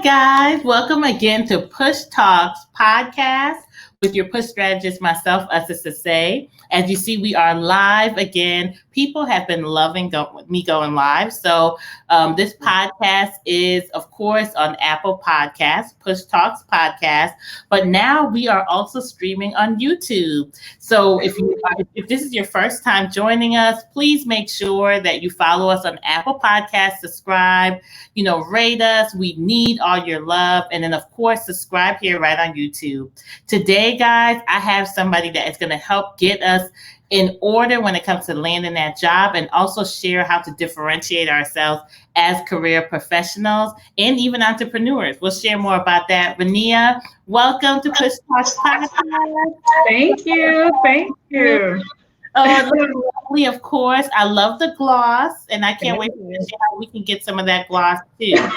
guys. Welcome again to Push Talks podcast with your push strategist, myself, Assistant Say. As you see, we are live again. People have been loving me going live. So this podcast is, of course, on Apple Podcasts, Push Talks podcast. But now we are also streaming on YouTube. So if this is your first time joining us, please make sure that you follow us on Apple Podcasts, subscribe, rate us. We need all your love. And then, of course, subscribe here right on YouTube. Today, guys, I have somebody that is going to help get us in order when it comes to landing that job and also share how to differentiate ourselves as career professionals and even entrepreneurs. We'll share more about that. Vania, welcome to Push Talks Podcast. Thank you. Oh, lovely, of course. I love the gloss, and I can't wait to see how we can get some of that gloss too. Yes,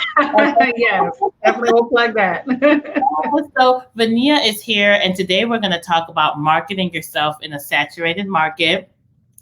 definitely we'll plug that. So Vania is here, and today we're going to talk about marketing yourself in a saturated market.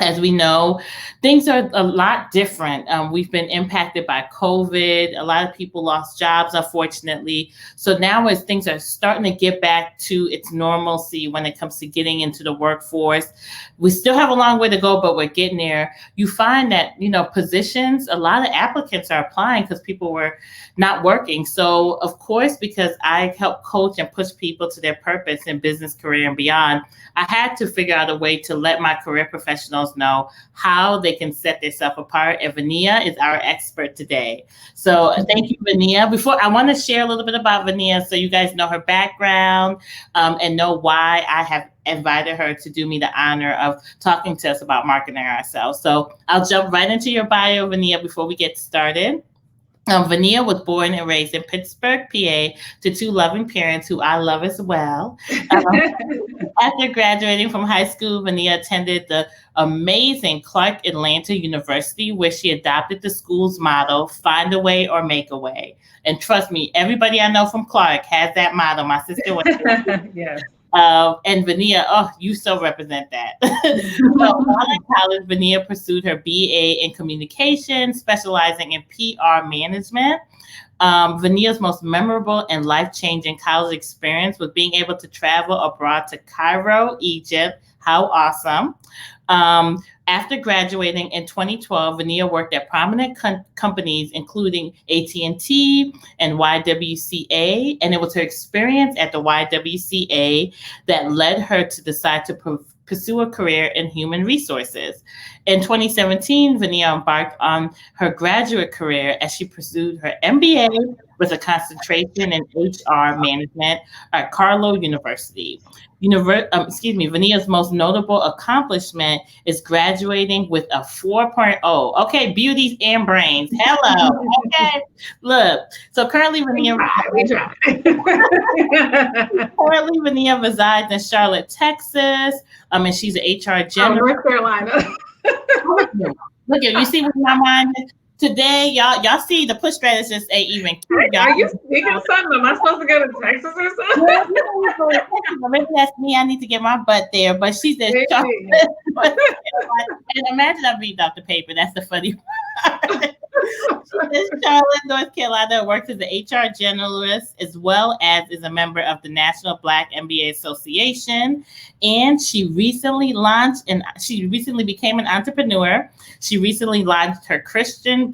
As we know, things are a lot different. We've been impacted by COVID. A lot of people lost jobs, unfortunately. So now as things are starting to get back to its normalcy when it comes to getting into the workforce, we still have a long way to go, but we're getting there. You find that, positions, a lot of applicants are applying because people were not working. So, of course, because I help coach and push people to their purpose in business, career, and beyond, I had to figure out a way to let my career professionals know how they can set themselves apart. And Vania is our expert today. So thank you, Vania. Before, I want to share a little bit about Vania so you guys know her background and know why I have invited her to do me the honor of talking to us about marketing ourselves. So I'll jump right into your bio, Vania, before we get started. Vania was born and raised in Pittsburgh, PA, to two loving parents who I love as well. After graduating from high school, Vania attended the amazing Clark Atlanta University, where she adopted the school's motto, find a way or make a way. And trust me, everybody I know from Clark has that motto. My sister went to Yes. And Vania, you so represent that. So while in college, Vania pursued her BA in communication, specializing in PR management. Vania's most memorable and life-changing college experience was being able to travel abroad to Cairo, Egypt. How awesome. After graduating in 2012, Vania worked at prominent companies, including AT&T and YWCA, and it was her experience at the YWCA that led her to decide to pursue a career in human resources. In 2017, Vania embarked on her graduate career as she pursued her MBA with a concentration in HR management at Carlow University. Vania's most notable accomplishment is graduating with a 4.0. Okay, beauties and brains. Hello. Okay, look. So currently, Vania resides in Charlotte, Texas. And she's an HR generalist. North Carolina. Look at you see what my mind is. Today, y'all see the push strategist ain't even cute. Are you speaking something? Am I supposed to go to Texas or something? Maybe that's me. I need to get my butt there. But she's in Charlotte. And imagine I read off the paper. That's the funny part. She's in Charlotte, North Carolina, works as an HR generalist as well as is a member of the National Black MBA Association. And she recently became an entrepreneur. She recently launched her Christian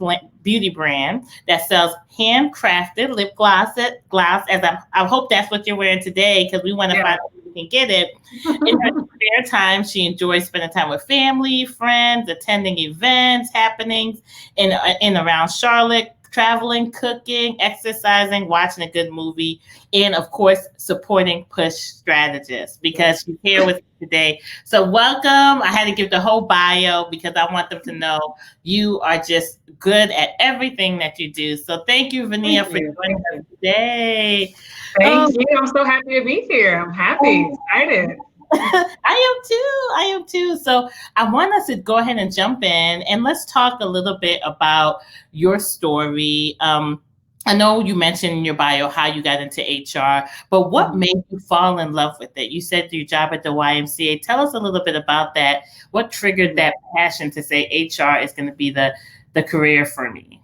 beauty brand that sells handcrafted lip gloss. As I hope that's what you're wearing today, because we want to find out if we can get it. In her spare time, she enjoys spending time with family, friends, attending events, happenings in around Charlotte, traveling, cooking, exercising, watching a good movie, and of course, supporting push strategists because she's here with me today. So welcome. I had to give the whole bio because I want them to know you are just good at everything that you do. So thank you, Vania, for joining us today. Thank you. I'm so happy to be here. I'm happy, excited. I am too. So I want us to go ahead and jump in and let's talk a little bit about your story. I know you mentioned in your bio how you got into HR, but what made you fall in love with it? You said your job at the YMCA. Tell us a little bit about that. What triggered that passion to say HR is going to be the career for me?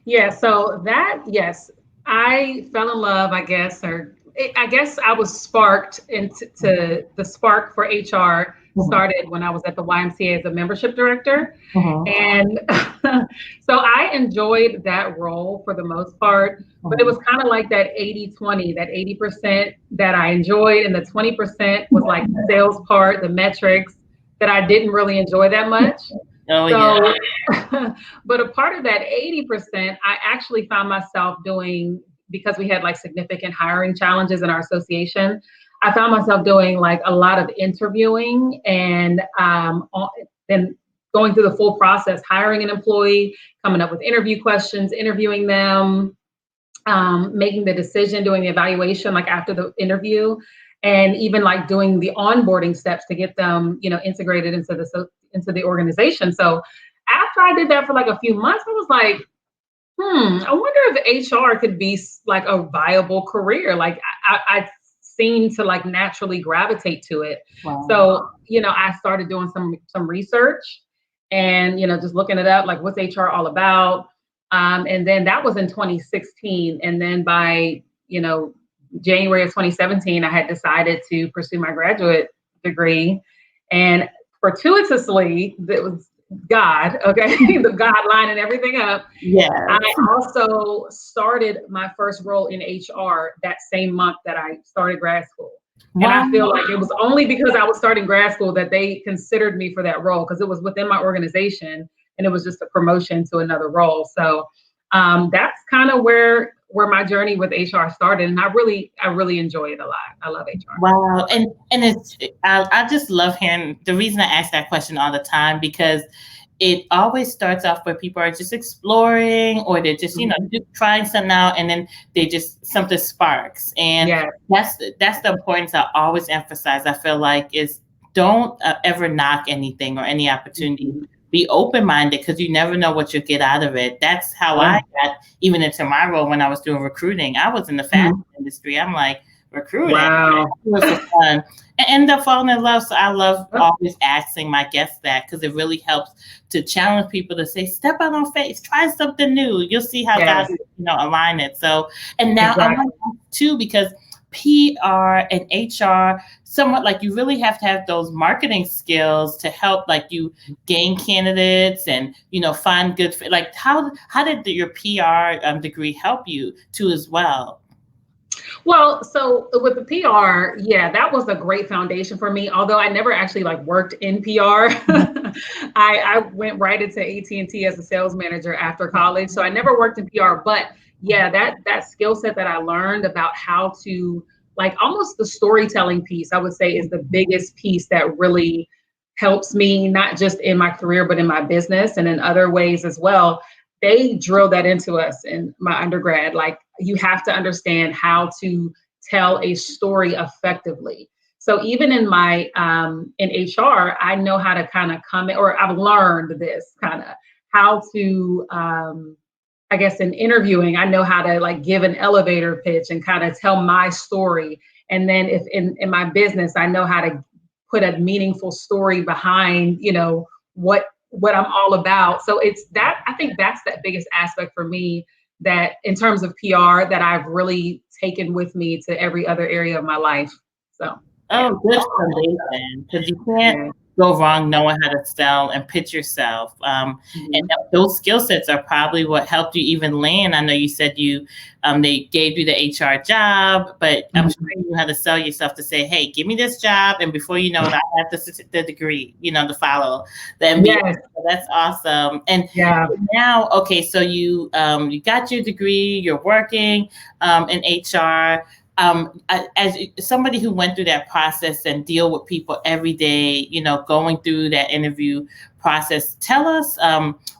Yeah, so that, yes, I fell in love, I guess, I guess I was sparked into the spark for HR Mhm, started when I was at the YMCA as a membership director. mhm, And so I enjoyed that role for the most part, but it was mhm. kind of like that 80-20, that 80% that I enjoyed, and the 20% was like the sales part, the metrics that I didn't really enjoy that much. Oh yeah. So, but a part of that 80%, I actually found myself doing because we had like significant hiring challenges in our association. I found myself doing like a lot of interviewing and then going through the full process, hiring an employee, coming up with interview questions, interviewing them, making the decision, doing the evaluation like after the interview, and even like doing the onboarding steps to get them, integrated into the organization. So after I did that for like a few months, I was like, I wonder if HR could be like a viable career. Like I seem to like naturally gravitate to it. Wow. So, I started doing some research and, just looking it up, like what's HR all about. And then that was in 2016. And then by, January of 2017, I had decided to pursue my graduate degree. And fortuitously, it was God, okay, the God lining everything up. Yes. I also started my first role in HR that same month that I started grad school. And I feel Wow. like it was only because I was starting grad school that they considered me for that role because it was within my organization and it was just a promotion to another role. So that's kind of where my journey with HR started, and I really enjoy it a lot. I love HR. Wow. And it's I just love hearing the reason I ask that question all the time because it always starts off where people are just exploring or they're just, Mhm. just trying something out and then they just something sparks. And Yeah. that's the importance I always emphasize. I feel like is don't ever knock anything or any opportunity. Mhm. Be open minded because you never know what you'll get out of it. That's how I got even into my role when I was doing recruiting. I was in the fashion Mhm. industry. I'm like, recruiting. Wow. Do it for fun. And end up falling in love. So I love always asking my guests that because it really helps to challenge people to say, step out on faith, try something new. You'll see how God, Yes, align it. So, and now I want exactly. to too because PR and HR, somewhat like you really have to have those marketing skills to help like you gain candidates and find good fit. Like how did your PR degree help you too as well? Well, so with the PR, yeah, that was a great foundation for me. Although I never actually like worked in PR, I went right into AT&T as a sales manager after college. So I never worked in PR, but yeah, that skill set that I learned about how to like almost the storytelling piece, I would say is the biggest piece that really helps me not just in my career but in my business and in other ways as well. They drill that into us in my undergrad. Like you have to understand how to tell a story effectively. So even in my in HR, I know how to kind of come in, or I've learned this kind of how to I guess in interviewing, I know how to like give an elevator pitch and kind of tell my story. And then if in my business, I know how to put a meaningful story behind, what I'm all about. So it's that I think that's the biggest aspect for me that in terms of PR that I've really taken with me to every other area of my life. So yeah. Oh, good foundation, because you can't Yeah. go wrong knowing how to sell and pitch yourself. And Mhm. those skill sets are probably what helped you even land. I know you said they gave you the HR job, but I'm sure Mhm. you knew how to sell yourself to say, "Hey, give me this job," and before you know it, I have the degree, to follow the MBA. Yes. So that's awesome. And Yeah. now, okay, so you got your degree, you're working in HR. As somebody who went through that process and deal with people every day, going through that interview process, tell us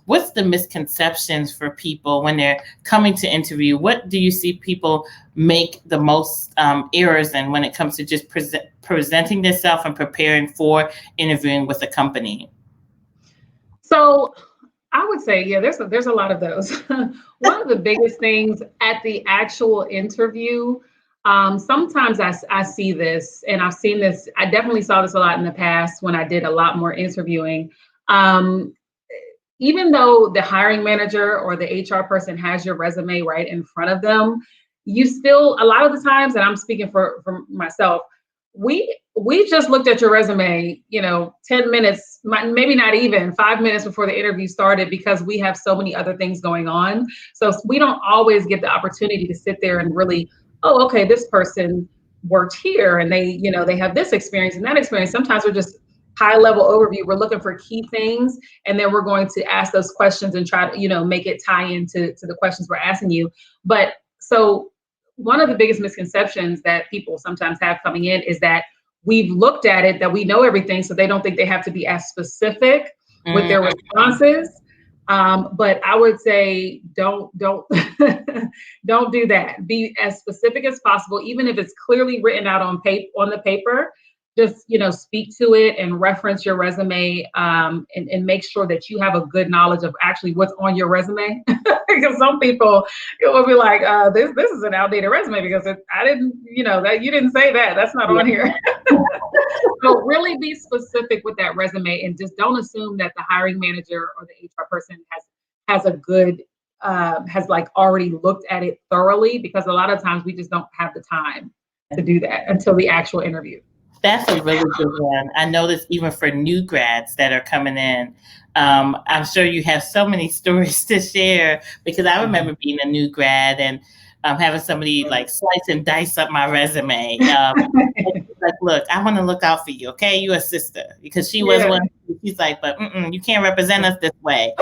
what's the misconceptions for people when they're coming to interview? What do you see people make the most errors in when it comes to just presenting themselves and preparing for interviewing with a company? So I would say, yeah, there's a lot of those. One of the biggest things at the actual interview, sometimes I see this, and I've seen this. I definitely saw this a lot in the past when I did a lot more interviewing. Um, even though the hiring manager or the HR person has your resume right in front of them, you still, a lot of the times, and I'm speaking for myself, we just looked at your resume, 10 minutes, maybe not even 5 minutes before the interview started, because we have so many other things going on. So we don't always get the opportunity to sit there and really, oh, okay, this person worked here and they have this experience and that experience. Sometimes we're just high level overview. We're looking for key things, and then we're going to ask those questions and try to, make it tie into the questions we're asking you. But so one of the biggest misconceptions that people sometimes have coming in is that we've looked at it, that we know everything, so they don't think they have to be as specific with their responses. But I would say don't don't do that. Be as specific as possible, even if it's clearly written out on the paper. Just speak to it and reference your resume, and make sure that you have a good knowledge of actually what's on your resume. Because some people, it will be like, this is an outdated resume because I didn't, that you didn't say that. That's not on here. So really be specific with that resume, and just don't assume that the hiring manager or the HR person has a good has like already looked at it thoroughly, because a lot of times we just don't have the time to do that until the actual interview. That's a really good one. I noticed even for new grads that are coming in, I'm sure you have so many stories to share, because I remember being a new grad and having somebody like slice and dice up my resume. Like, look, I want to look out for you, okay? You're a sister, because she was one. She's like, but you can't represent us this way.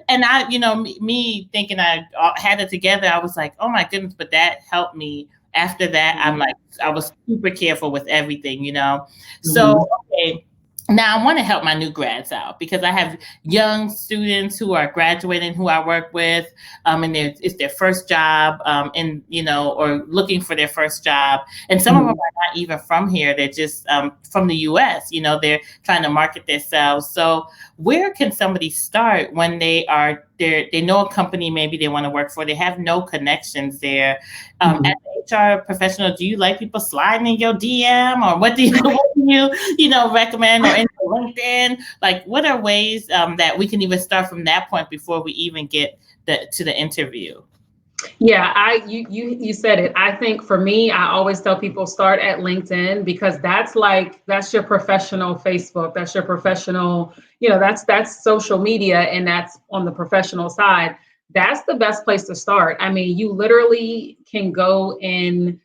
And I, me thinking I had it together, I was like, oh my goodness, but that helped me. After that, I'm like, I was super careful with everything, So, okay, now I want to help my new grads out, because I have young students who are graduating who I work with, and it's their first job, or looking for their first job. And some of them are not even from here. They're just from the US, they're trying to market themselves. So where can somebody start when they know a company maybe they want to work for, they have no connections there? As an HR professional, do you like people sliding in your DM, or what do you recommend, or into LinkedIn? Like, what are ways that we can even start from that point before we even get to the interview? Yeah, you said it. I think for me, I always tell people start at LinkedIn, because that's your professional Facebook. That's your professional, that's social media, and that's on the professional side. That's the best place to start. I mean, you literally can go and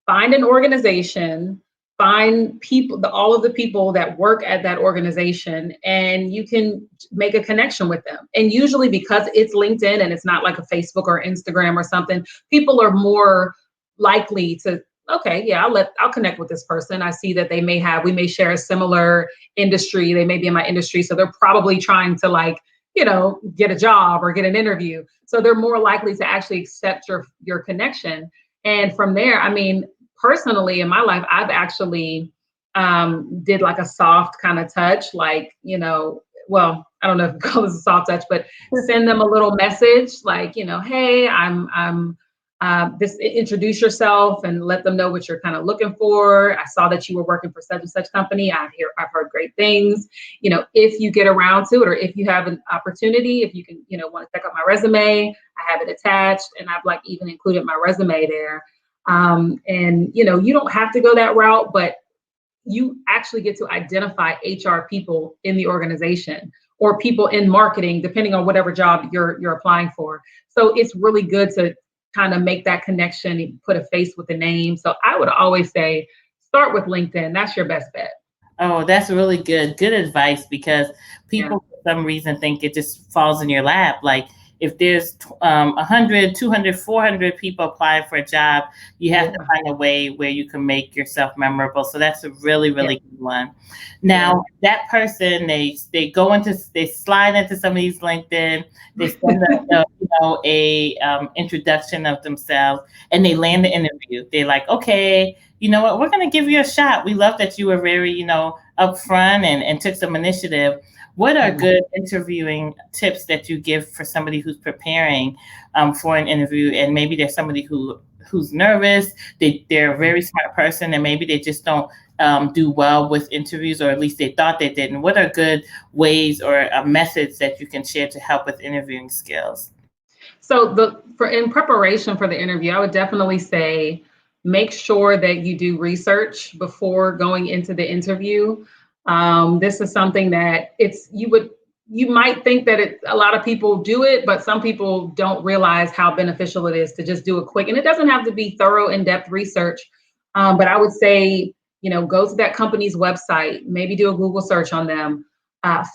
find an organization, find people, all of the people that work at that organization, and you can make a connection with them. And usually, because it's LinkedIn and it's not like a Facebook or Instagram or something, people are more likely to, okay, yeah, I'll connect with this person. I see that we may share a similar industry. They may be in my industry. So they're probably trying to get a job or get an interview. So they're more likely to actually accept your connection. And from there, I mean, personally in my life, I've actually did like a soft kind of touch, well, I don't know if you call this a soft touch, but send them a little message like, hey, I'm this, introduce yourself and let them know what you're kind of looking for. I saw that you were working for such and such company. I've heard great things. If you get around to it, or if you have an opportunity, if you can, want to check out my resume, I have it attached, and I've even included my resume there. And you don't have to go that route, but you actually get to identify HR people in the organization, or people in marketing, depending on whatever job you're applying for. So it's really good to kind of make that connection and put a face with the name. So I would always say, start with LinkedIn. That's your best bet. Oh, that's really good. Good advice, because people for some reason think it just falls in your lap. Like, if there's 100, 200, 400 people applying for a job, you have to find a way where you can make yourself memorable. So that's a really, really good one. Now, that person, they slide into somebody's LinkedIn, they send a introduction of themselves, and they land the interview. They're like, okay, you know what, we're going to give you a shot. We love that you were very, upfront and took some initiative. What are good interviewing tips that you give for somebody who's preparing for an interview, and maybe there's somebody who's nervous, they're a very smart person, and maybe they just don't do well with interviews, or at least they thought they didn't? What are good ways or methods that you can share to help with interviewing skills? So for in preparation for the interview, I would definitely say make sure that you do research before going into the interview. This is something that you might think that a lot of people do it, but some people don't realize how beneficial it is to just do it quick. And it doesn't have to be thorough, in-depth research. But I would say, go to that company's website, maybe do a Google search on them.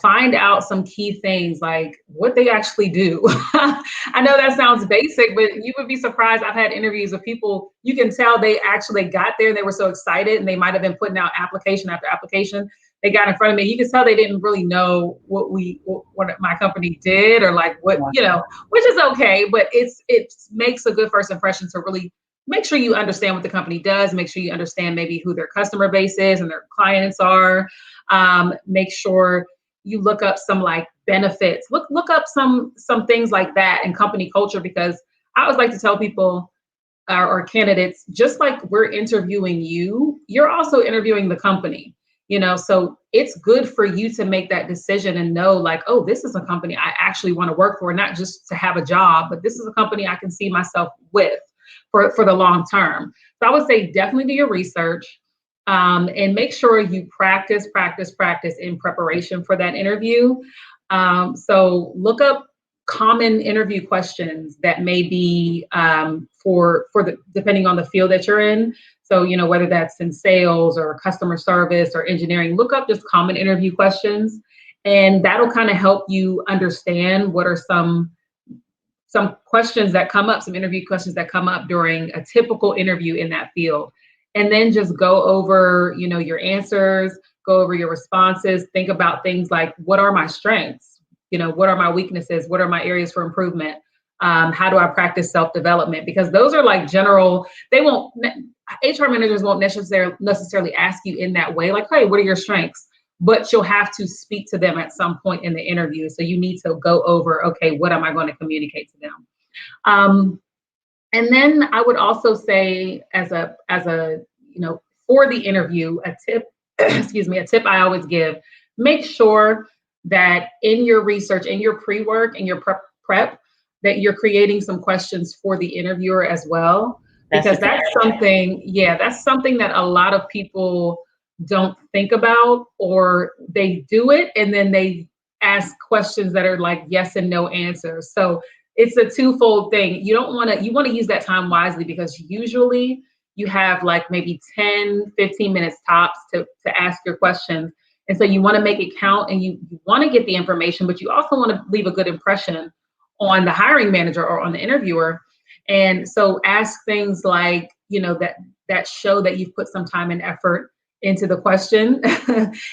Find out some key things like what they actually do. I know that sounds basic, but you would be surprised. I've had interviews of people, you can tell they actually got there. They were so excited and they might have been putting out application after application. They got in front of me. You can tell they didn't really know what my company did, or like what, which is okay, but it makes a good first impression to really make sure you understand what the company does, make sure you understand maybe who their customer base is and their clients are. Make sure you look up some like benefits, look up some things like that, and company culture, because I always like to tell people or candidates, just like we're interviewing you, you're also interviewing the company, so it's good for you to make that decision and know like, oh, this is a company I actually want to work for, not just to have a job, but this is a company I can see myself with for the long term. So I would say definitely do your research. And make sure you practice in preparation for that interview. So look up common interview questions that may be depending on the field that you're in. So, whether that's in sales or customer service or engineering, look up just common interview questions. And that'll kind of help you understand what are some questions that come up, some interview questions that come up during a typical interview in that field. And then just go over, your answers, go over your responses, think about things like, what are my strengths? What are my weaknesses? What are my areas for improvement? How do I practice self-development? Because those are like general, HR managers won't necessarily ask you in that way, like, hey, what are your strengths? But you'll have to speak to them at some point in the interview. So you need to go over, okay, what am I going to communicate to them? And then I would also say as a, for the interview, a tip, a tip I always give, make sure that in your research, in your pre-work, in your prep, that you're creating some questions for the interviewer as well. Because that's something that a lot of people don't think about, or they do it and then they ask questions that are like yes and no answers. So it's a twofold thing. You want to use that time wisely, because usually you have like maybe 10, 15 minutes tops to ask your questions. And so you want to make it count, and you want to get the information, but you also want to leave a good impression on the hiring manager or on the interviewer. And so ask things like, that show that you've put some time and effort into the question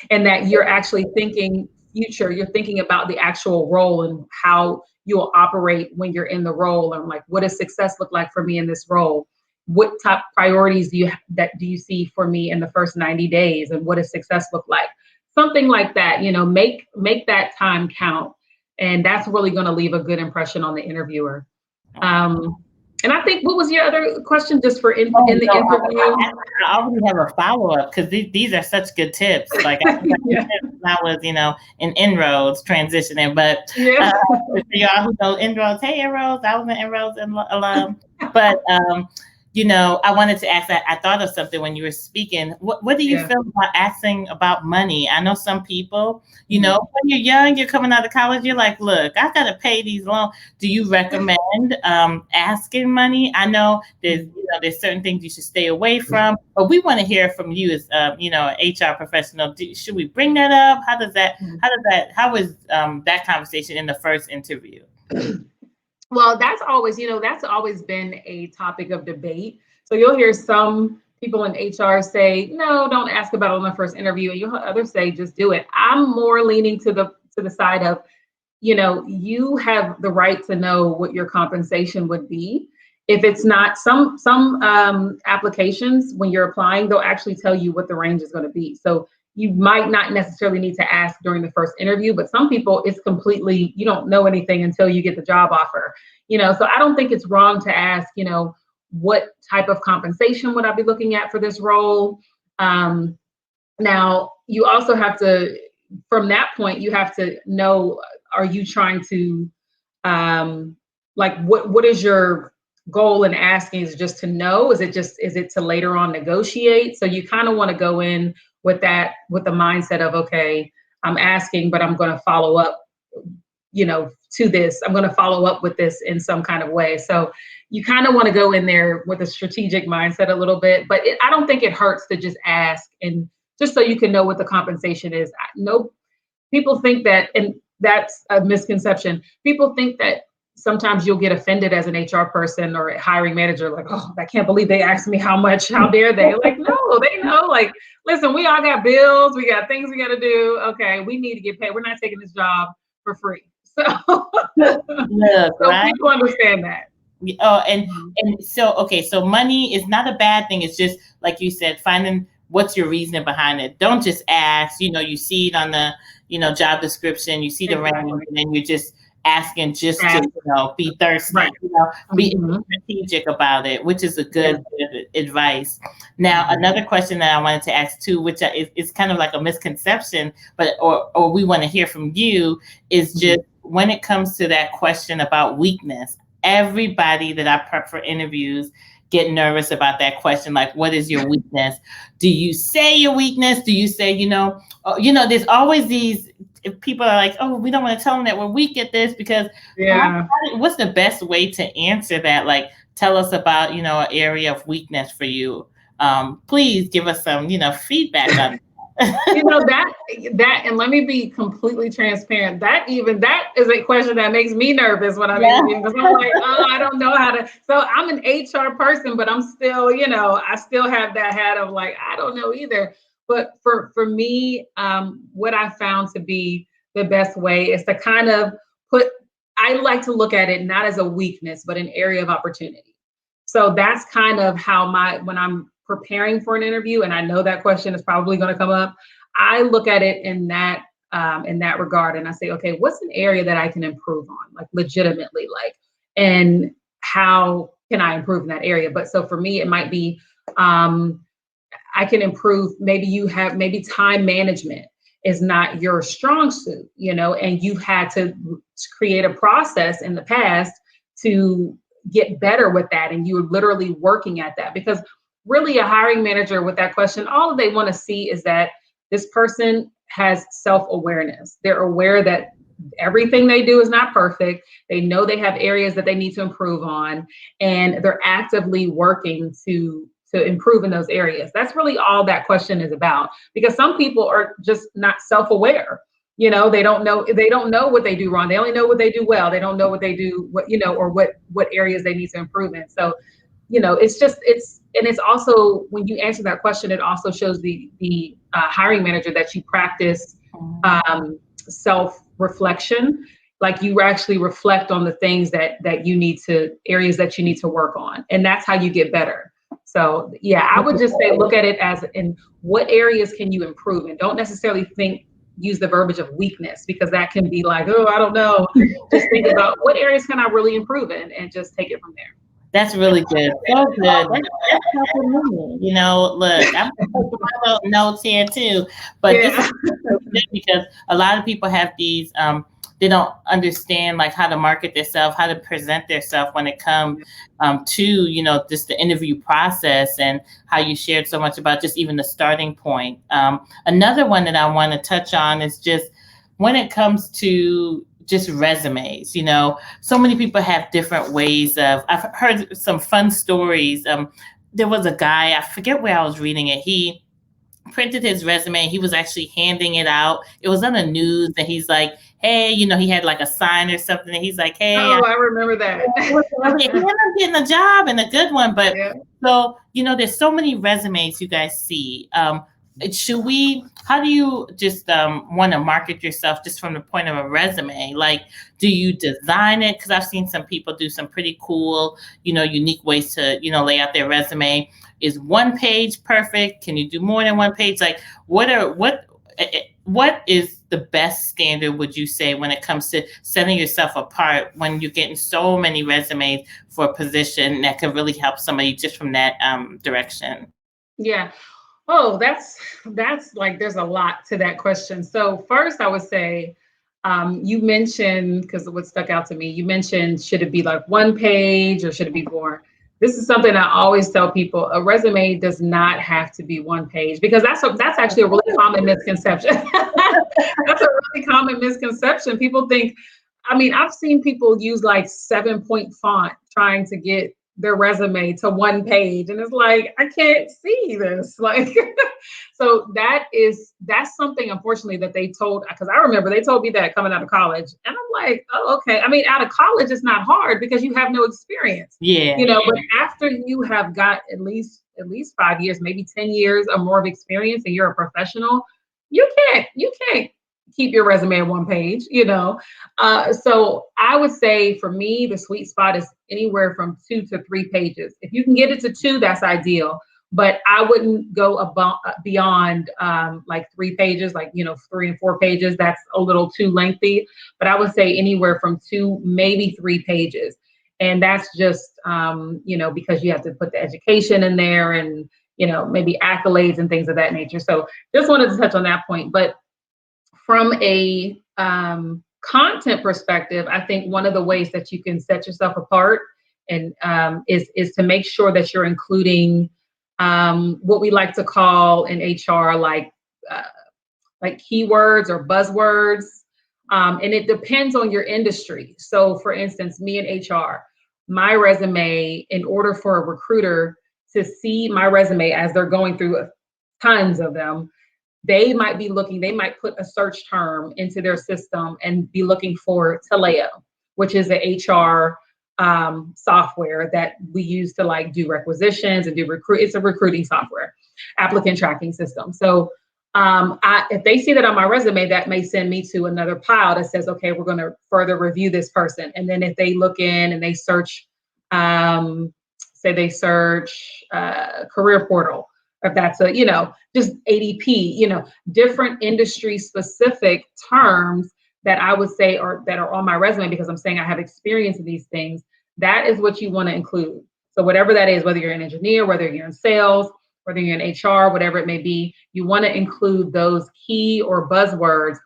and that you're actually thinking future, you're thinking about the actual role and how you'll operate when you're in the role, and like, what does success look like for me in this role? What top priorities do you see for me in the first 90 days? And what does success look like? Something like that, make that time count. And that's really going to leave a good impression on the interviewer. And I think, what was your other question just for in the interview? I already have a follow-up, because these are such good tips. Like I was, in inroads transitioning, but for y'all who know inroads, hey inroads, I was an inroads alum. But I wanted to ask that. I thought of something when you were speaking. What do you feel about asking about money? I know some people, when you're young, you're coming out of college, you're like, look, I got to pay these loans. Do you recommend asking money? I know there's certain things you should stay away from, but we want to hear from you as, an HR professional. Should we bring that up? How is that conversation in the first interview? Well, that's always been a topic of debate. So you'll hear some people in HR say, no, don't ask about it on the first interview. And you'll hear others say, just do it. I'm more leaning to the side of, you have the right to know what your compensation would be. If it's not, some applications, when you're applying, they'll actually tell you what the range is going to be. So you might not necessarily need to ask during the first interview, but some people, it's completely, you don't know anything until you get the job offer. So I don't think it's wrong to ask, what type of compensation would I be looking at for this role? Now, you also have to, from that point, you have to know, are you trying to, like, what is your goal in asking? Is it just to know? Is it to later on negotiate? So you kind of want to go in with the mindset of, okay, I'm asking, but I'm going to follow up, to this. I'm going to follow up with this in some kind of way. So you kind of want to go in there with a strategic mindset a little bit, but I don't think it hurts to just ask, and just so you can know what the compensation is. No, people think that, and that's a misconception. People think that sometimes you'll get offended as an HR person or a hiring manager, like, oh, I can't believe they asked me how much, how dare they? Like, no, they know, like, listen, we all got bills, we got things we got to do. Okay, we need to get paid. We're not taking this job for free. So, Look, so right? people understand that. Oh, and so okay, so money is not a bad thing. It's just like you said, finding what's your reasoning behind it. Don't just ask. You see it on the job description. You see the range, Exactly. and then you're just asking just to Ask. be thirsty. Right. Be Mhm. strategic about it, which is a Yeah. good advice. Now, Mhm. another question that I wanted to ask too, which is kind of like a misconception, but or we want to hear from you, is just when it comes to that question about weakness. Everybody that I prep for interviews get nervous about that question. Like, what is your weakness? Do you say your weakness? Do you say, there's always these people are like, oh, we don't want to tell them that we're weak at this because Yeah. what's the best way to answer that? Like, tell us about, an area of weakness for you. Please give us some, feedback on it. That and let me be completely transparent. That is a question that makes me nervous when I'm Yeah. interviewing, because I'm like, oh, I don't know how to. So I'm an HR person, but I'm still, I still have that hat of like, I don't know either. But for me, what I found to be the best way is to kind of put. I like to look at it not as a weakness, but an area of opportunity. So that's kind of how when I'm preparing for an interview, and I know that question is probably going to come up, I look at it in that regard, and I say, okay, what's an area that I can improve on, like legitimately, like, and how can I improve in that area? But so for me, it might be I can improve. Maybe time management is not your strong suit, and you've had to create a process in the past to get better with that, and you're literally working at that, because really a hiring manager with that question, all they want to see is that this person has self-awareness. They're aware that everything they do is not perfect. They know they have areas that they need to improve on, and they're actively working to improve in those areas. That's really all that question is about, because some people are just not self-aware. They don't know what they do wrong. They only know what they do well. They don't know what they do, or what areas they need to improve in. So, it's also, when you answer that question, it also shows the hiring manager that you practice self reflection. Like, you actually reflect on the things that areas that you need to work on, and that's how you get better. So yeah, I would just say, look at it as in what areas can you improve, and don't necessarily use the verbiage of weakness, because that can be like, oh, I don't know. Just think about what areas can I really improve in, and just take it from there. That's really good. So good. That's helping me. Look, I'm taking my little notes here too, but this is Yeah. so good because a lot of people have these, they don't understand like how to market themselves, how to present themselves when it comes to, just the interview process, and how you shared so much about just even the starting point. Another one that I want to touch on is just when it comes to just resumes. So many people have different ways of. I've heard some fun stories. There was a guy, I forget where I was reading it. He printed his resume. He was actually handing it out. It was on the news, and he's like, "Hey, he had like a sign or something." And he's like, "Hey, Oh, I rember that. he ended up getting a job and a good one." But Yeah. so there's so many resumes you guys see. How do you just want to market yourself just from the point of a resume? Like, do you design it? Because I've seen some people do some pretty cool, unique ways to, lay out their resume. Is one page perfect? Can you do more than one page? Like, what is the best standard, would you say, when it comes to setting yourself apart when you're getting so many resumes for a position that could really help somebody just from that direction? Yeah. Oh, that's like there's a lot to that question. So first, I would say you mentioned, because what stuck out to me, you mentioned should it be like one page or should it be more? This is something I always tell people: a resume does not have to be one page because that's actually a really common misconception. That's a really common misconception. People think, I mean, I've seen people use like 7-point font trying to get their resume to one page, and it's like, I can't see this. Like, so that's something, unfortunately, that they told, because I remember they told me that coming out of college, and I'm like, oh, okay. I mean, out of college, it's not hard because you have no experience, Yeah. but after you have got at least 5 years, maybe 10 years or more of experience, and you're a professional, you can't keep your resume on one page. So I would say for me, the sweet spot is anywhere from 2 to 3 pages. If you can get it to two, that's ideal. But I wouldn't go beyond like 3 pages, like 3 and 4 pages. That's a little too lengthy. But I would say anywhere from 2, maybe 3 pages, and that's just because you have to put the education in there and maybe accolades and things of that nature. So just wanted to touch on that point, but from a content perspective, I think one of the ways that you can set yourself apart and is to make sure that you're including what we like to call in HR like keywords or buzzwords, and it depends on your industry. So, for instance, me in HR, my resume, in order for a recruiter to see my resume as they're going through tons of them, they might put a search term into their system and be looking for Taleo, which is a HR software that we use to like do requisitions and it's a recruiting software, applicant tracking system. So if they see that on my resume, that may send me to another pile that says, okay, we're going to further review this person. And then if they look in and they search, say they search career portal, if that's just ADP, different industry specific terms that I would say that are on my resume because I'm saying I have experience in these things. That is what you want to include. So whatever that is, whether you're an engineer, whether you're in sales, whether you're in HR, whatever it may be, you want to include those key or buzzwords.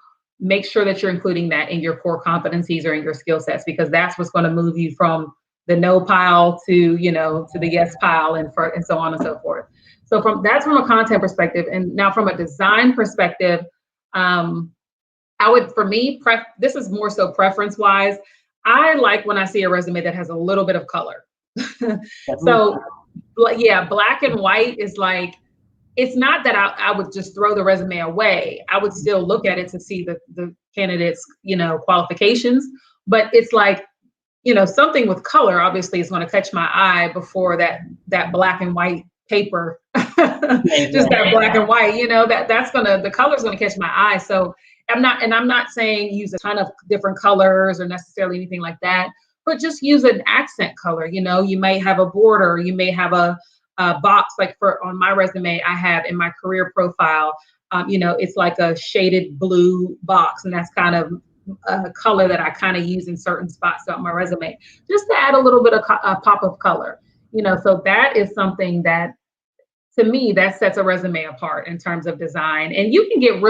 Make sure that you're including that in your core competencies or in your skill sets, because that's what's going to move you from the no pile to the yes pile and so on and so forth. So that's from a content perspective. And now from a design perspective, for me, this is more so preference wise. I like when I see a resume that has a little bit of color. So yeah, black and white is like, it's not that I would just throw the resume away. I would still look at it to see the candidate's, qualifications, but it's like, something with color obviously is going to catch my eye before that black and white paper, just that black and white, the color's going to catch my eye. So I'm not saying use a ton of different colors or necessarily anything like that, but just use an accent color. You may have a border, you may have a box, like on my resume, I have in my career profile, it's like a shaded blue box, and that's kind of a color that I kind of use in certain spots on my resume, just to add a little bit of a pop of color. So that is something that, to me, that sets a resume apart in terms of design. And you can get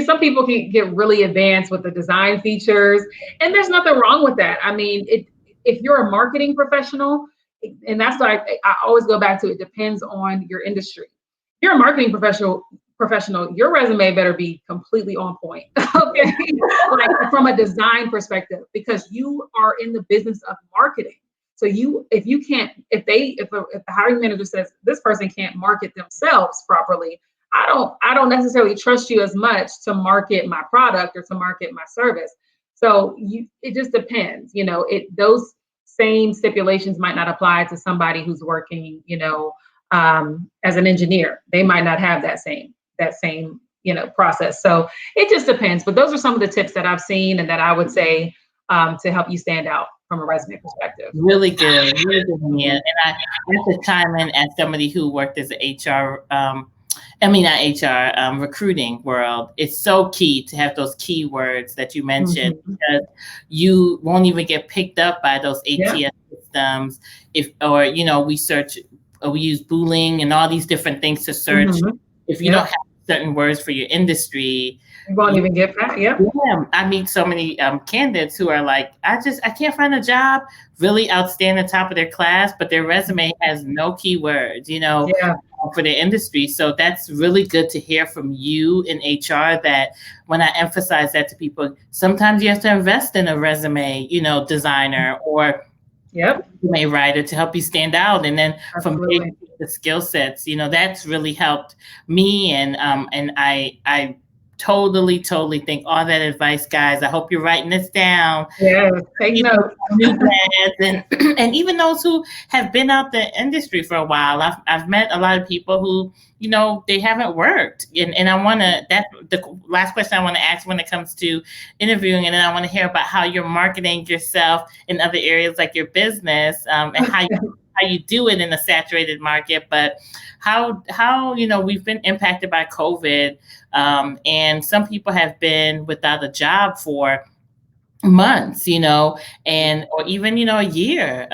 some people can get really advanced with the design features, and there's nothing wrong with that. I mean, if you're a marketing professional, and that's why I always go back to, it depends on your industry. If you're a marketing professional, your resume better be completely on point, okay? Like from a design perspective, because you are in the business of marketing. So if the hiring manager says this person can't market themselves properly, I don't necessarily trust you as much to market my product or to market my service. So it just depends. Those same stipulations might not apply to somebody who's working, as an engineer. They might not have that same process. So it just depends. But those are some of the tips that I've seen and that I would say to help you stand out from a resume perspective. Really good, Mia. And I have to chime in as somebody who worked as an HR, not HR, recruiting world. It's so key to have those keywords that you mentioned, because you won't even get picked up by those ATS systems. We use Boolean and all these different things to search if you don't have certain words for your industry, you won't even get that. Yep. yeah, I meet so many candidates who are like, I can't find a job, really outstanding, top of their class, but their resume has no keywords, Yeah. for their industry. So that's really good to hear from you in HR, that when I emphasize that to people, sometimes you have to invest in a resume, designer or Yep. resume writer to help you stand out. And then from there, Absolutely. the skill sets, that's really helped me. And I totally think all that advice, guys. I hope you're writing this down. Yeah. Take notes. New grads and and even those who have been out the industry for a while. I've met a lot of people who, they haven't worked. And I want to, that's the last question I want to ask when it comes to interviewing. And then I want to hear about how you're marketing yourself in other areas like your business, and how you do it in a saturated market, but how we've been impacted by COVID, and some people have been without a job for months, and or even a year,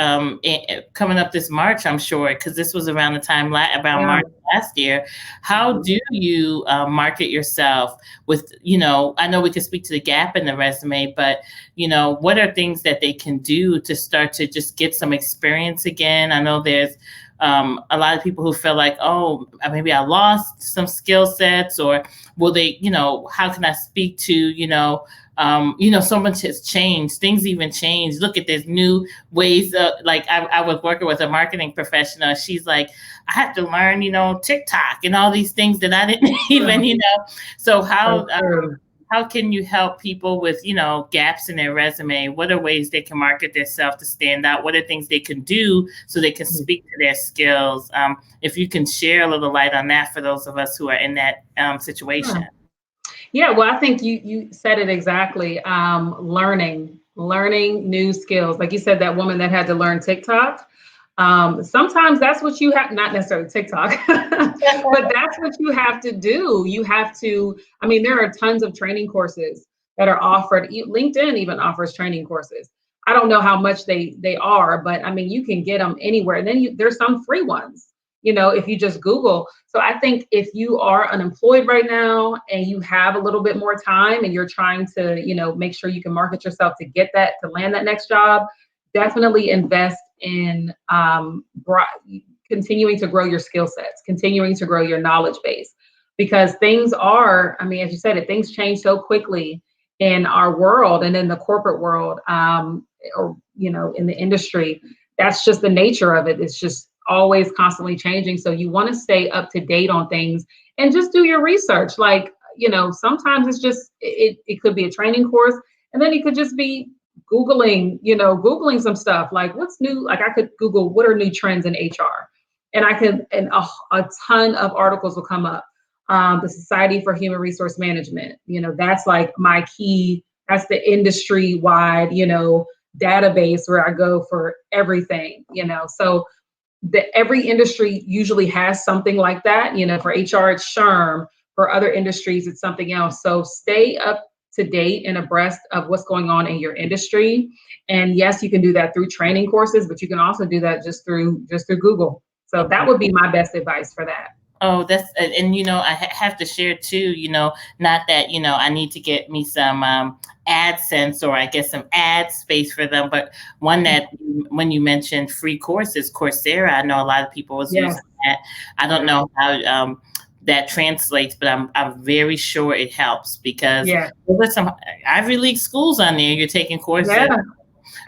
coming up this March, I'm sure, because this was around the time around March last year. How do you market yourself with, I know we could speak to the gap in the resume, but what are things that they can do to start to just get some experience again? I know there's a lot of people who feel like, oh, maybe I lost some skill sets, or will they, how can I speak to, so much has changed. Things even changed. Look at this new ways. Like I was working with a marketing professional. She's like, I have to learn, TikTok and all these things that I didn't even, So how can you help people with, gaps in their resume? What are ways they can market themselves to stand out? What are things they can do so they can speak to their skills? If you can share a little light on that for those of us who are in that situation. Yeah, well, I think you said it exactly. Learning new skills. Like you said, that woman that had to learn TikTok. Sometimes that's what you have, not necessarily TikTok, but that's what you have to do. You have to, there are tons of training courses that are offered. LinkedIn even offers training courses. I don't know how much they are, but you can get them anywhere. And then there's some free ones, if you just Google. So I think if you are unemployed right now and you have a little bit more time and you're trying to, make sure you can market yourself to land that next job, definitely invest in continuing to grow your skill sets, continuing to grow your knowledge base, because things are, as you said, things change so quickly in our world and in the corporate world, or, in the industry. That's just the nature of it. It's just always constantly changing. So you want to stay up to date on things and just do your research. Like, sometimes it's just, it could be a training course, and then it could just be Googling some stuff, like what's new. Like I could Google what are new trends in HR, and a ton of articles will come up. The Society for Human Resource Management, that's like my key. That's the industry wide, database where I go for everything, so every industry usually has something like that. For HR, it's SHRM. For other industries, it's something else. So stay up to date and abreast of what's going on in your industry. And yes, you can do that through training courses, but you can also do that just through Google. So that would be my best advice for that. Oh, and I have to share too, not that, I need to get me some AdSense, or I guess some ad space for them, but one that when you mentioned free courses, Coursera, I know a lot of people was using that. I don't know how that translates, but I'm very sure it helps, because there's some Ivy League schools on there. You're taking courses. Yeah.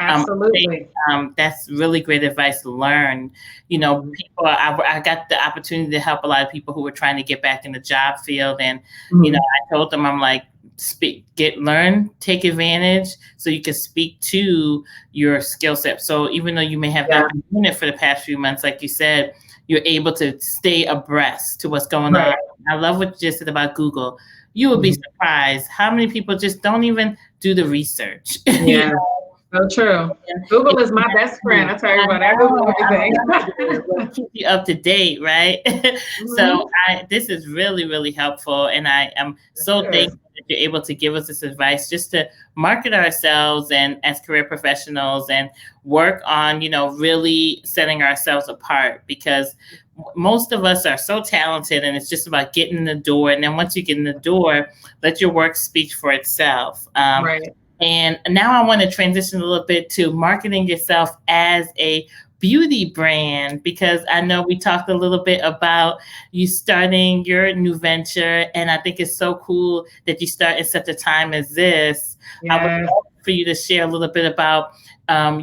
Absolutely. That's really great advice to learn. People, I got the opportunity to help a lot of people who were trying to get back in the job field. And, I told them, I'm like, take advantage so you can speak to your skill set. So even though you may have not been doing it for the past few months, like you said, you're able to stay abreast to what's going on. I love what you just said about Google. You would be surprised how many people just don't even do the research. Yeah. So true. Google is my best friend. I tell everybody, I Google everything. It'll keep you up to date, right? So this is really, really helpful. And I am so thankful that you're able to give us this advice just to market ourselves and as career professionals and work on, really setting ourselves apart, because most of us are so talented, and it's just about getting in the door. And then once you get in the door, let your work speak for itself. Right. And now I want to transition a little bit to marketing yourself as a beauty brand, because I know we talked a little bit about you starting your new venture, and I think it's so cool that you start in such a time as this. I would Yes. love for you to share a little bit about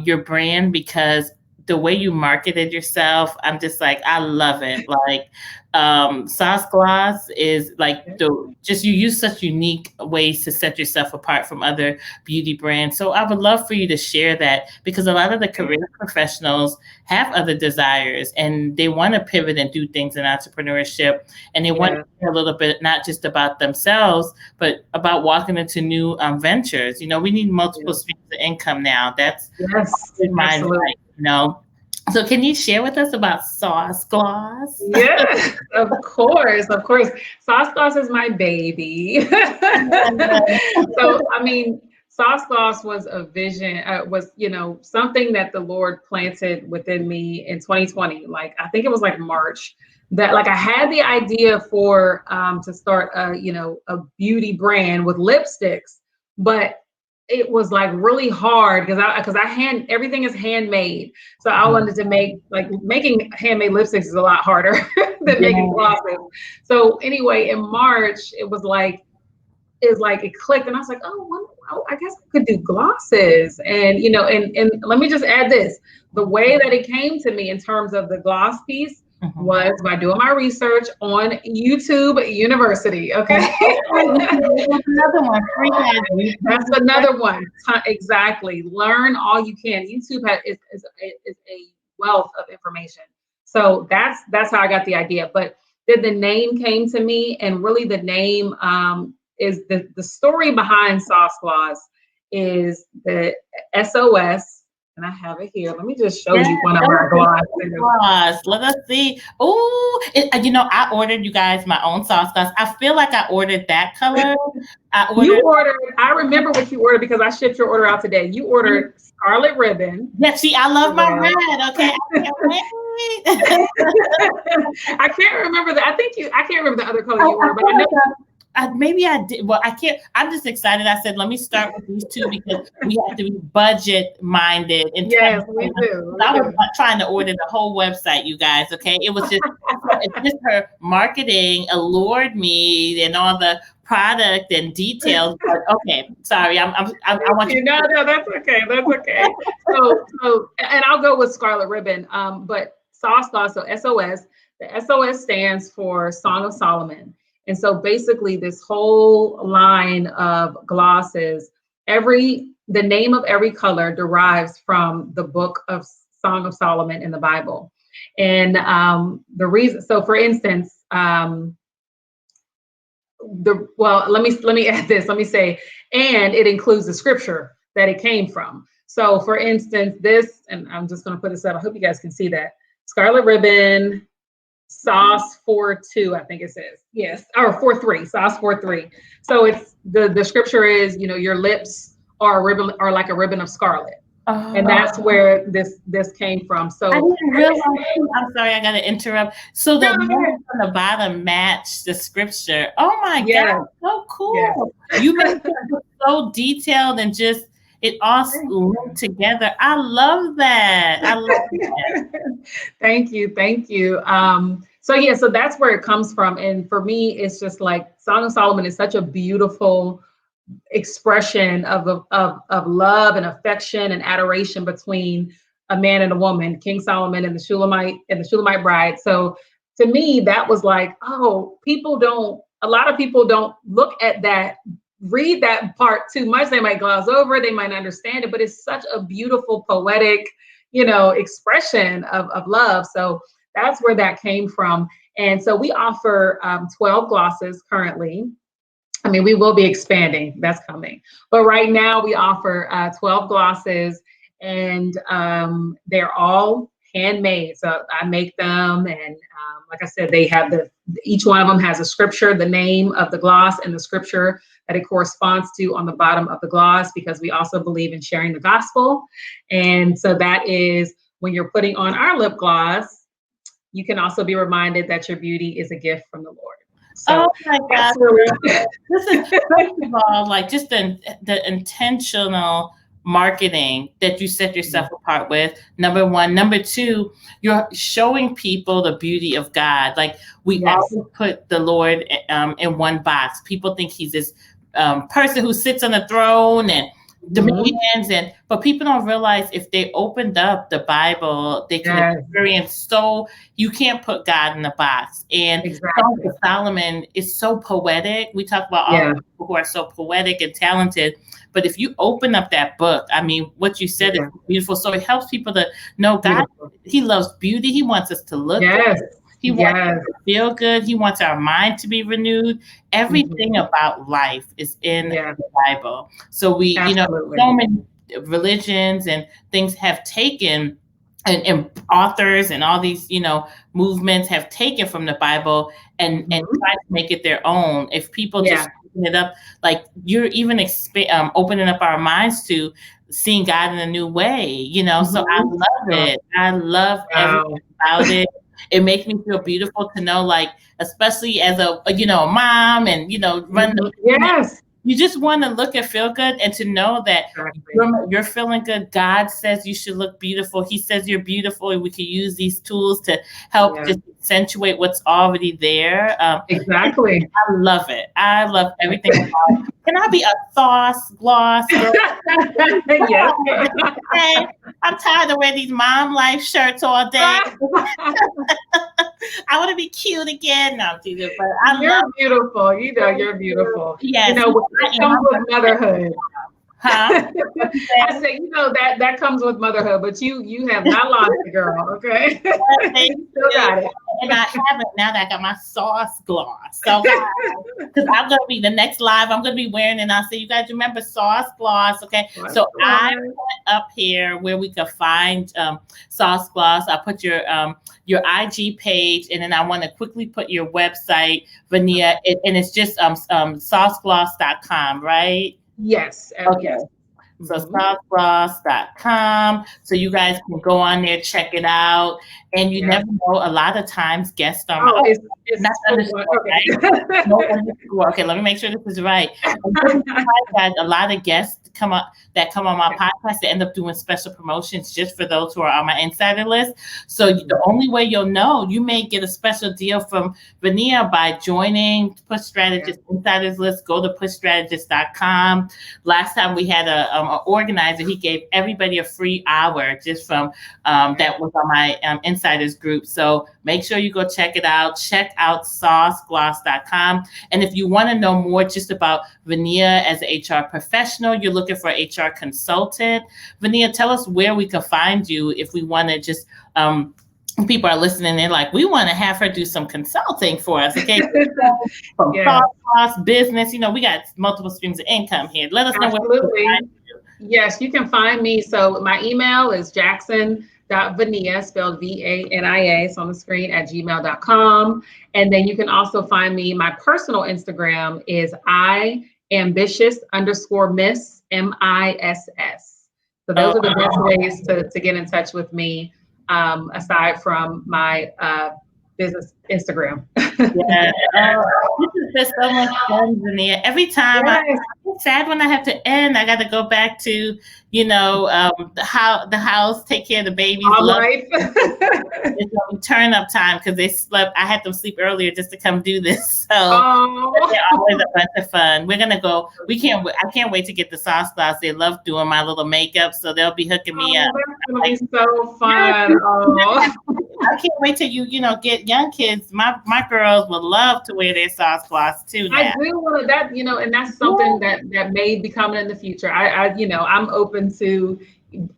your brand, because the way you marketed yourself, I'm just like, I love it. Like, SOS Gloss is like just you use such unique ways to set yourself apart from other beauty brands. So I would love for you to share that, because a lot of the career professionals have other desires, and they want to pivot and do things in entrepreneurship, and they want to hear a little bit not just about themselves, but about walking into new ventures. We need multiple streams of income now. That's my advice, So can you share with us about SOS Gloss? Yes, of course, of course. SOS Gloss is my baby. So, I mean, SOS Gloss was a vision, something that the Lord planted within me in 2020. Like, I think it was like March, that like I had the idea for to start a beauty brand with lipsticks, but it was like really hard because everything is handmade. So I wanted to making handmade lipsticks is a lot harder than making glosses. So anyway, in March, it clicked, and I was like, I guess I could do glosses. And and let me just add this: the way that it came to me in terms of the gloss piece was by doing my research on YouTube University. Okay. Another one. That's another one. Exactly. Learn all you can. YouTube is a wealth of information. So that's how I got the idea. But then the name came to me, and really the name is the story behind SOS Gloss is the SOS. And I have it here. Let me just show you one of our glosses. Let us see. Oh, I ordered, you guys, my own SOS Gloss. I feel like I ordered that color. I remember what you ordered because I shipped your order out today. You ordered Scarlet Ribbon. Yeah, see, I love my red. Okay. I can't remember I can't remember the other color you ordered, but I know. Maybe I did. Well, I can't. I'm just excited. I said, let me start with these two because we have to be budget minded. Yes, we do. I was not trying to order the whole website, you guys. Okay, it was just her marketing allured me and all the product and details. But okay, sorry. I want you. No, that's okay. That's okay. So, and I'll go with Scarlet Ribbon. But SOS Gloss, so SOS. The SOS stands for Song of Solomon. And so basically this whole line of glosses, the name of every color derives from the book of Song of Solomon in the Bible. And the reason, so for instance, let me add this, let me say, and it includes the scripture that it came from. So for instance, this, and I'm just going to put this up. I hope you guys can see that. Scarlet Ribbon, SOS 4:2, I think it says. Yes, or 4:3, SOS 4:3. So it's the scripture is, your lips are like a ribbon of scarlet. And that's where this came from. So I didn't realize. I'm sorry, I got to interrupt. So the words on the bottom match the scripture. Oh my God, so cool! Yes. You made it so detailed and just it all linked together. I love that. I love that. Thank you. So that's where it comes from. And for me, it's just like Song of Solomon is such a beautiful expression of love and affection and adoration between a man and a woman, King Solomon and the Shulamite bride. So to me, that was like, a lot of people don't look at that, read that part too much. They might gloss over, they might not understand it, but it's such a beautiful, poetic, expression of love. So that's where that came from. And so we offer 12 glosses currently. I mean, we will be expanding, that's coming. But right now we offer 12 glosses, and they're all handmade. So I make them, and like I said, they have each one of them has a scripture, the name of the gloss and the scripture that it corresponds to on the bottom of the gloss, because we also believe in sharing the gospel. And so that is when you're putting on our lip gloss, you can also be reminded that your beauty is a gift from the Lord. Oh So my God. that's really This is, first of all, like just the intentional marketing that you set yourself apart with. Number one. Number two, you're showing people the beauty of God. Like we yes, always put the Lord in one box. People think he's this person who sits on a throne and mhm, demands, and but people don't realize if they opened up the Bible, they can yes, experience. So you can't put God in a box. And Song exactly. of Solomon is so poetic. We talk about all Yeah, the people who are so poetic and talented, but if you open up that book, I mean, what you said is yeah, beautiful. So it helps people to know God. beautiful. He loves beauty. He wants us to look good. Yes, He wants us yes, to feel good. He wants our mind to be renewed. Everything mhm, about life is in yeah, the Bible. So we, absolutely. so many religions and things have taken, and authors and all these, movements have taken from the Bible and Mhm, tried to make it their own. If people yeah, just open it up, like you're even opening up our minds to seeing God in a new way, So I mhm, love yeah, it. I love everything wow, about it. It makes me feel beautiful to know, like, especially as a mom and run the mhm, business. yes, You just want to look and feel good, and to know that exactly. you're feeling good. God says you should look beautiful. He says you're beautiful, and we can use these tools to help Yeah, just accentuate what's already there. exactly. I love it. I love everything about it. Can I be a sauce gloss girl? Yes. Okay. I'm tired of wearing these mom life shirts all day. I want to be cute again. No, Jesus, but I You're love beautiful. it. You're beautiful. Yes, It I comes am. with motherhood. Huh? What you I say? say, that comes with motherhood, but you have not lost it, girl. Okay, Thank you still you. got it. And I haven't now that I got my sauce gloss. So, because I'm gonna be the next live, I'm gonna be wearing, and I'll say, you guys remember sauce gloss, okay? What's So I going put up here where we can find sauce gloss. I put your IG page, and then I want to quickly put your website, Vania, and it's just saucegloss.com, right? Yes, Okay. yes. So Mhm. saucegloss.com. So you guys can go on there, check it out. And you Yep. never know, a lot of times guests are Oh, not it's so underscore, right? No okay. underscore. Okay, let me make sure this is right. And this is that a lot of guests come on my podcast, they end up doing special promotions just for those who are on my insider list. So the only way you'll know, you may get a special deal from Vania by joining Push Yeah. Strategist Insiders List. Go to pushstrategist.com. Last time we had a organizer, he gave everybody a free hour just from that was on my insiders group. So make sure you go check it out. Check out saucegloss.com. And if you want to know more just about Vania as an HR professional, you're looking for an HR consultant. Vania, tell us where we can find you if we want to just people are listening, they're like, we want to have her do some consulting for us. Okay. From Yeah, thought process, business, we got multiple streams of income here. Let us know where we can absolutely. find you. Yes, you can find me. So my email is jackson.vania, spelled Vania. It's on the screen at gmail.com. And then you can also find me. My personal Instagram is iambitious_miss, MISS. So those are the best ways to get in touch with me, aside from my business Instagram. Yeah. Oh, this is just so much fun, Vania. Every time Yes, it's sad when I have to end. I got to go back to, the house, take care of the babies, all love. life. It's gonna be turn up time because they slept. I had them sleep earlier just to come do this. So Oh, they're always a bunch of fun. We're gonna go. We can't. I can't wait to get the sauce class. They love doing my little makeup, so they'll be hooking me up. that's gonna Like, be so yes, fun. Oh. I can't wait till get young kids. My girls would love to wear their sauce cloths too I now. do want to that, and that's something that may be coming in the future. I'm open to.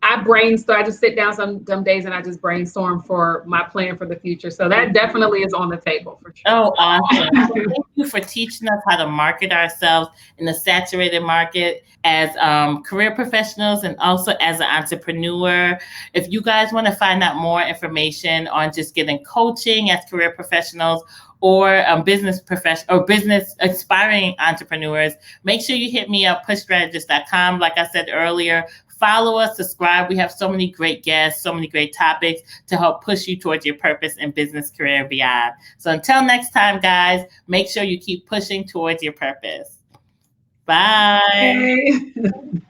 I brainstorm. I just sit down some days and I just brainstorm for my plan for the future. So that definitely is on the table for sure. Oh, awesome. Well, thank you for teaching us how to market ourselves in the saturated market as career professionals and also as an entrepreneur. If you guys want to find out more information on just getting coaching as career professionals or business professional or business aspiring entrepreneurs, make sure you hit me up, pushstrategist.com. Like I said earlier, Follow us, subscribe. We have so many great guests, so many great topics to help push you towards your purpose and business, career, and beyond. So until next time, guys, make sure you keep pushing towards your purpose. Bye. Okay.